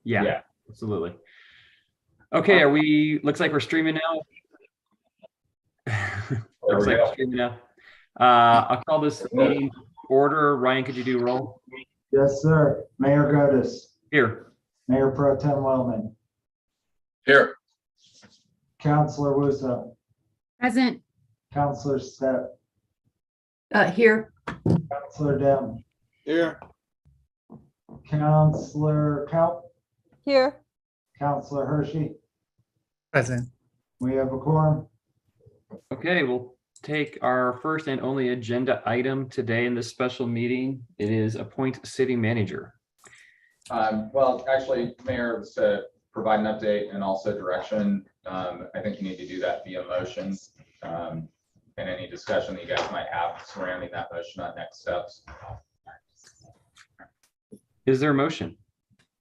Yeah, absolutely. Okay, looks like we're streaming now. Looks like we're streaming now. I'll call this meeting to order. Ryan, could you do roll? Yes, sir. Mayor Godis. Here. Mayor Pro Tem Wellman. Here. Counselor Wusa. Present. Counselor Step. Here. Counselor Dem. Here. Counselor Kaup. Here. Counselor Hershey. Present. We have a quorum. Okay, we'll take our first and only agenda item today in this special meeting. It is appoint city manager. Well, actually, Mayor, was to provide an update and also direction. I think you need to do that via motion. And any discussion that you guys might have surrounding that motion on next steps. Is there a motion?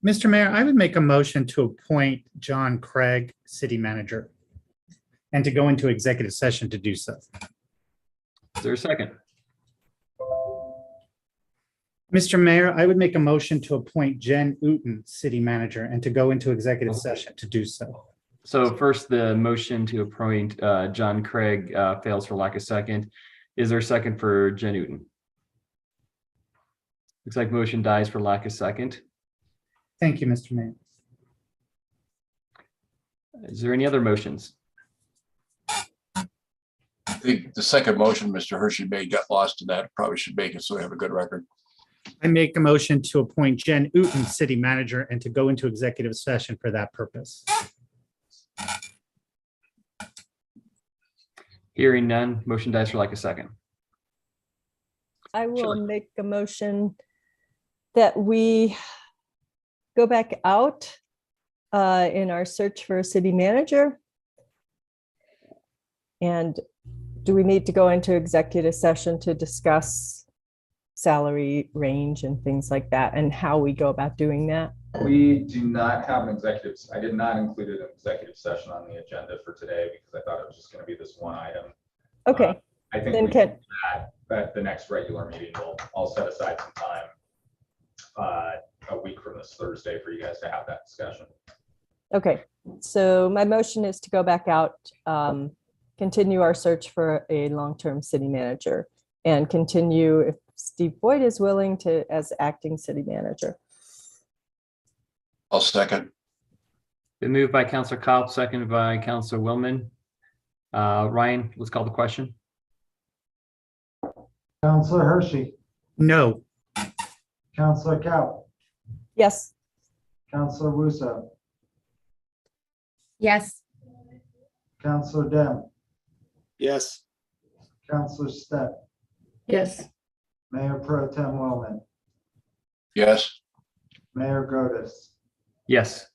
Mr. Mayor, I would make a motion to appoint John Craig city manager and to go into executive session to do so. Is there a second? Mr. Mayor, I would make a motion to appoint Jen Uten city manager and to go into executive session to do so. So first, the motion to appoint John Craig fails for lack of second. Is there a second for Jen Uten? Looks like motion dies for lack of second. Thank you, Mr. Mayor. Is there any other motions? I think the second motion Mr. Hershey made got lost in that. Probably should make it so we have a good record. I make a motion to appoint Jen Uten city manager and to go into executive session for that purpose. Hearing none, motion dies for lack of second. I will Sure. make a motion that we go back out in our search for a city manager. And do we need to go into executive session to discuss salary range and things like that and how we go about doing that? We do not have an executive. I did not include an executive session on the agenda for today because I thought it was just going to be this one item. Okay, I think then we can do that at the next regular meeting. I'll set aside some time a week from this Thursday for you guys to have that discussion. okay. So my motion is to go back out, continue our search for a long-term city manager and continue, if Steve Boyd is willing, to as acting city manager. I'll second. Been moved by Councilor Cobb, seconded by Councilor Willman. Ryan, let's call the question. Counselor Hershey. No. Counselor Kaup. Yes. Counselor Wusa. Yes. Counselor Dem. Yes. Counselor Step. Yes. Mayor Pro Tem Wellman. Yes. Mayor Godis. Yes.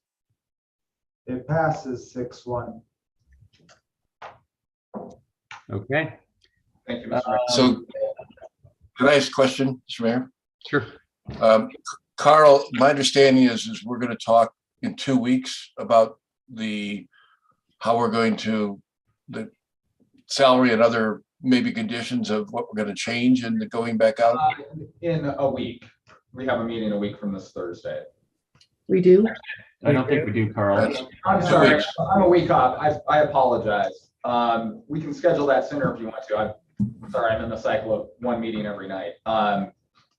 It passes 6-1. Okay. Thank you, Mr. Mayor. So can I ask a question, Mr. Mayor? Sure. Carl, my understanding is we're going to talk in 2 weeks about how we're going to, the salary and other maybe conditions of what we're going to change and the going back out. In a week. We have a meeting a week from this Thursday. We do. I don't think we do, Carl. That's I'm 2 sorry, weeks. I'm a week off. I apologize. We can schedule that sooner if you want to. I'm sorry, I'm in the cycle of one meeting every night.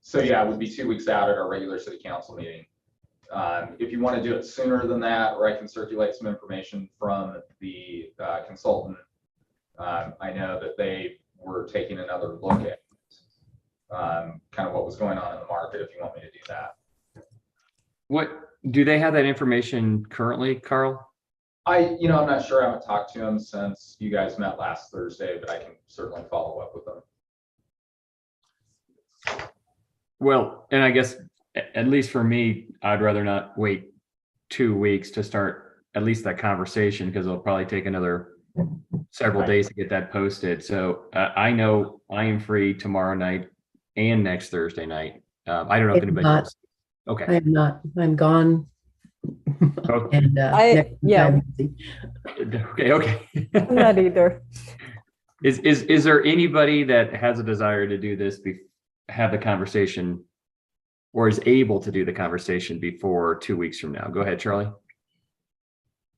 So yeah, it would be 2 weeks out at our regular city council meeting. If you want to do it sooner than that, or I can circulate some information from the consultant. I know that they were taking another look at kind of what was going on in the market, if you want me to do that. What, do they have that information currently, Carl? I'm not sure. I haven't talked to him since you guys met last Thursday, but I can certainly follow up with them. Well, and I guess at least for me, I'd rather not wait 2 weeks to start at least that conversation because it'll probably take another several days to get that posted. So I know I am free tomorrow night and next Thursday night. I don't know if I'm anybody not. else. Okay. I am not. I'm gone. Okay. And yeah. I'm busy. Okay. I'm not either. Is there anybody that has a desire to do this, have the conversation or is able to do the conversation before 2 weeks from now. Go ahead, Charlie.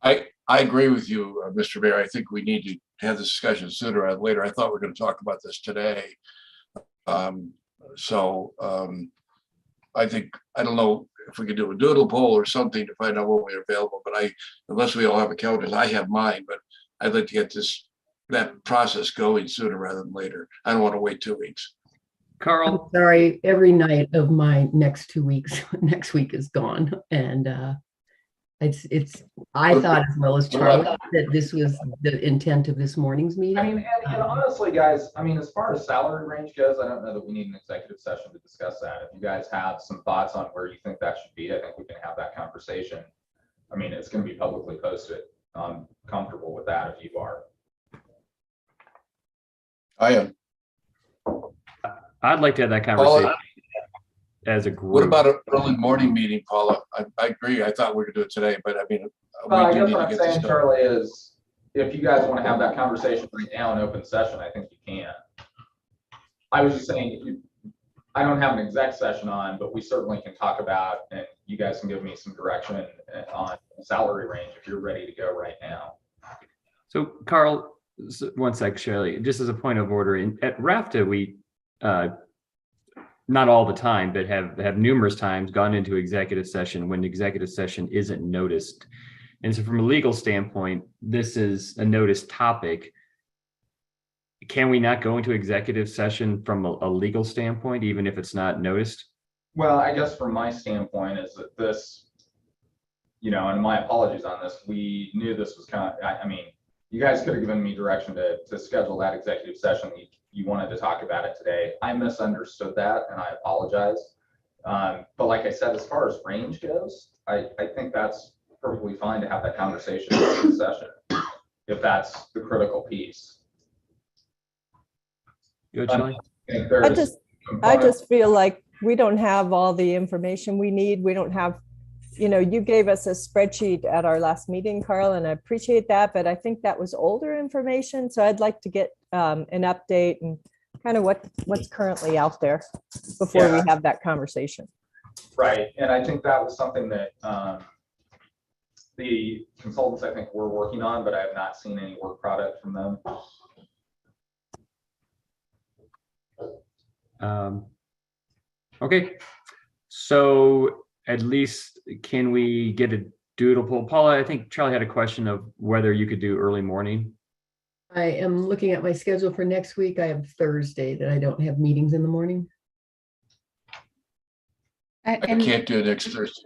I agree with you, Mr. Mayor. I think we need to have this discussion sooner rather than later. I thought we were going to talk about this today. I think, I don't know if we could do a doodle poll or something to find out when we're available, but unless we all have a calendar, I have mine, but I'd like to get that process going sooner rather than later. I don't want to wait 2 weeks. I'm Carl, sorry, every night of my next 2 weeks, next week is gone. And I thought as well as Charlie that this was the intent of this morning's I mean, meeting. and honestly, guys, I mean, as far as salary range goes, I don't know that we need an executive session to discuss that. If you guys have some thoughts on where you think that should be, I think we can have that conversation. I mean, it's going to be publicly posted. I'm comfortable with that if you are. I am. I'd like to have that conversation as a group. What about an early morning meeting, Paula? I agree. I thought we could do it today, but I mean, Well, I we do guess need what to I'm get this saying, done. Charlie, is if you guys want to have that conversation right now in open session, I think you can. I was just saying, I don't have an exec session on, but we certainly can talk about, and you guys can give me some direction on salary range if you're ready to go right now. So Carl, one sec, Shirley, just as a point of order, at RAFTA, we, not all the time, but have numerous times gone into executive session when the executive session isn't noticed. And so from a legal standpoint, this is a noticed topic. Can we not go into executive session from a legal standpoint, even if it's not noticed? Well, I guess from my standpoint is that this, and my apologies on this, we knew this was I mean, you guys could have given me direction to schedule that executive session. You wanted to talk about it today. I misunderstood that and I apologize. But like I said, as far as range goes, I think that's perfectly fine to have that conversation in the session, if that's the critical piece. Good, Shirley? I just feel like we don't have all the information we need. We don't have, you gave us a spreadsheet at our last meeting, Carl, and I appreciate that, but I think that was older information. So I'd like to get an update and kind of what's currently out there before we have that conversation. Right, and I think that was something that the consultants, I think, were working on, but I have not seen any work product from them. Okay, so at least can we get a doodle poll? Paula, I think Charlie had a question of whether you could do early morning. I am looking at my schedule for next week. I have Thursday that I don't have meetings in the morning. I can't do it next Thursday.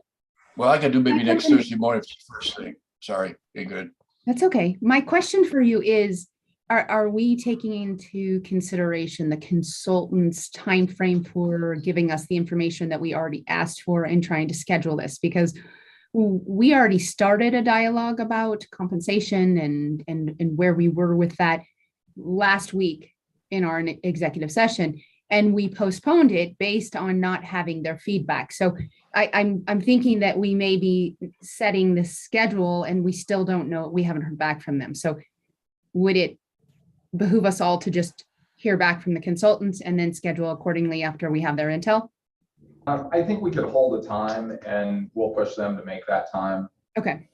Well, I can do maybe next Thursday morning if it's the first thing. Sorry, be good. That's okay. My question for you is, are we taking into consideration the consultant's time frame for giving us the information that we already asked for and trying to schedule this? Because we already started a dialogue about compensation and where we were with that last week in our executive session, and we postponed it based on not having their feedback. So I'm thinking that we may be setting the schedule and we still don't know, we haven't heard back from them. So would it behoove us all to just hear back from the consultants and then schedule accordingly after we have their intel? I think we could hold a time and we'll push them to make that time. Okay.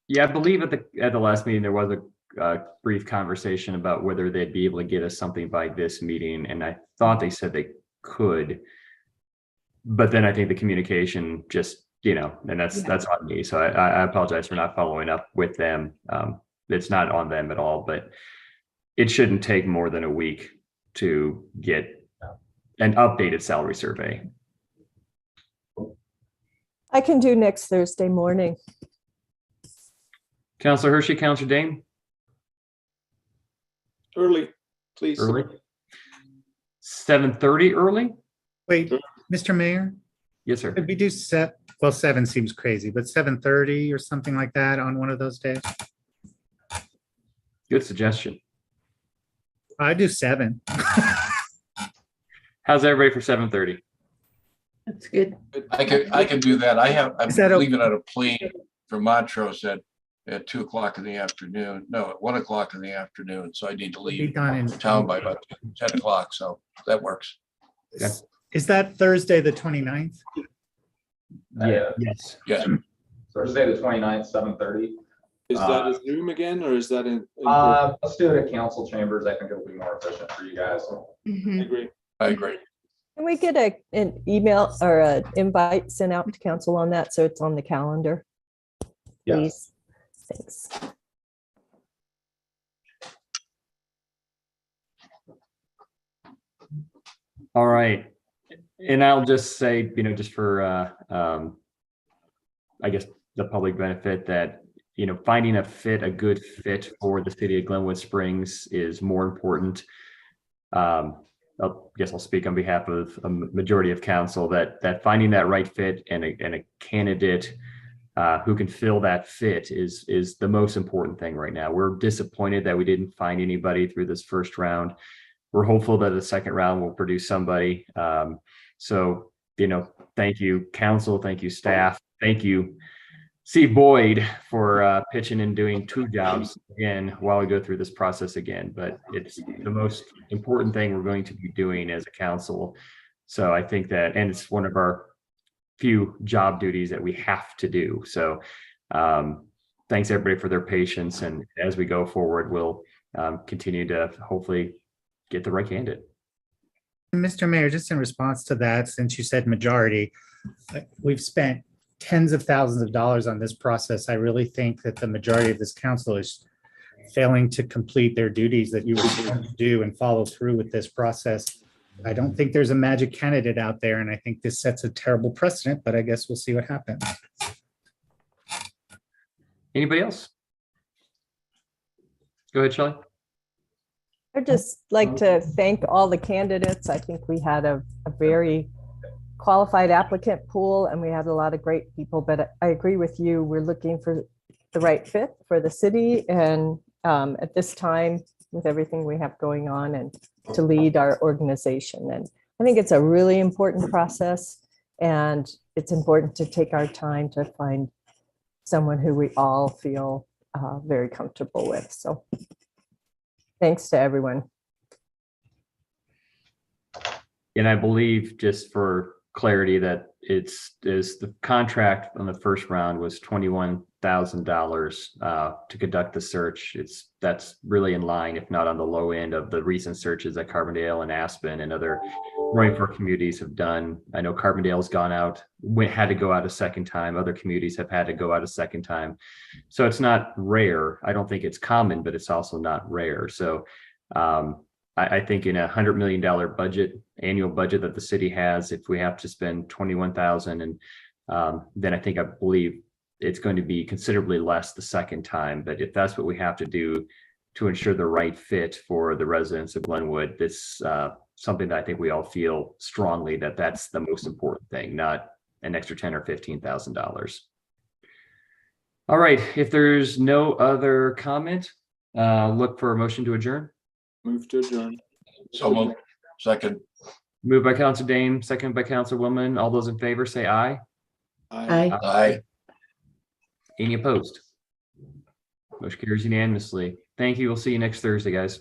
Yeah, I believe at the last meeting, there was a brief conversation about whether they'd be able to get us something by this meeting. And I thought they said they could, but then I think the communication just, and that's on me. So I apologize for not following up with them. It's not on them at all, but it shouldn't take more than a week to get an updated salary survey. I can do next Thursday morning. Councilor Hershey, Councilor Dane? Early, please. Early? 7:30 early? Wait, Mr. Mayor, Yes, sir. could we do 7 seems crazy, but 7:30 or something like that on one of those days? Good suggestion. I do 7. How's everybody for 7:30? That's good. I can do that. I'm Is that okay? leaving on a plane from Montrose at 2 o'clock in the afternoon. No, at 1 o'clock in the afternoon. So I need to Be leave done in town by about 10 o'clock. So that works. Is that Thursday, the 29th? Yeah, yes. Yes, Thursday, the 29th, 7:30. Is that a Zoom again, or is that in? Let's do it at council chambers. I think it'll be more efficient for you guys. I Mhm. agree. I agree. Can we get an email or an invite sent out to council on that, so it's on the calendar? Yes. Please. Thanks. All right. And I'll just say, just for, I guess, the public benefit that, finding a good fit for the city of Glenwood Springs is more important. I guess I'll speak on behalf of a majority of council that finding that right fit and a candidate who can fill that fit is the most important thing right now. We're disappointed that we didn't find anybody through this first round. We're hopeful that the second round will produce somebody. So, thank you, council. Thank you, staff. Thank you, C. Boyd, for pitching and doing 2 jobs again while we go through this process again. But it's the most important thing we're going to be doing as a council. So I think that, and it's one of our few job duties that we have to do. So thanks everybody for their patience. And as we go forward, we'll continue to hopefully get the right candidate. Mr. Mayor, just in response to that, since you said majority, we've spent tens of thousands of dollars on this process. I really think that the majority of this council is failing to complete their duties that you were supposed to do and follow through with this process. I don't think there's a magic candidate out there, and I think this sets a terrible precedent, but I guess we'll see what happens. Anybody else? Go ahead, Shelley. I'd just like to thank all the candidates. I think we had a very qualified applicant pool, and we had a lot of great people, but I agree with you. We're looking for the right fit for the city, and at this time, with everything we have going on, and to lead our organization. And I think it's a really important process, and it's important to take our time to find someone who we all feel very comfortable with. So thanks to everyone. And I believe, just for clarity, that is the contract on the first round was $21,000 to conduct the search. That's really in line, if not on the low end, of the recent searches that Carbondale and Aspen and other Roaring Fork communities have done. I know Carbondale's gone out, had to go out a second time. Other communities have had to go out a second time. So it's not rare. I don't think it's common, but it's also not rare. So I think in $100 million annual budget that the city has, if we have to spend 21,000, and then I believe it's going to be considerably less the second time. But if that's what we have to do to ensure the right fit for the residents of Glenwood, this something that I think we all feel strongly that that's the most important thing, not an extra $10,000 or $15,000. All right, if there's no other comment, look for a motion to adjourn. Move to adjourn. So moved. Second. Moved by Council Dame, second by Councilwoman. All those in favor say aye. Aye. Aye. Aye. Any opposed? Motion carries unanimously. Thank you. We'll see you next Thursday, guys.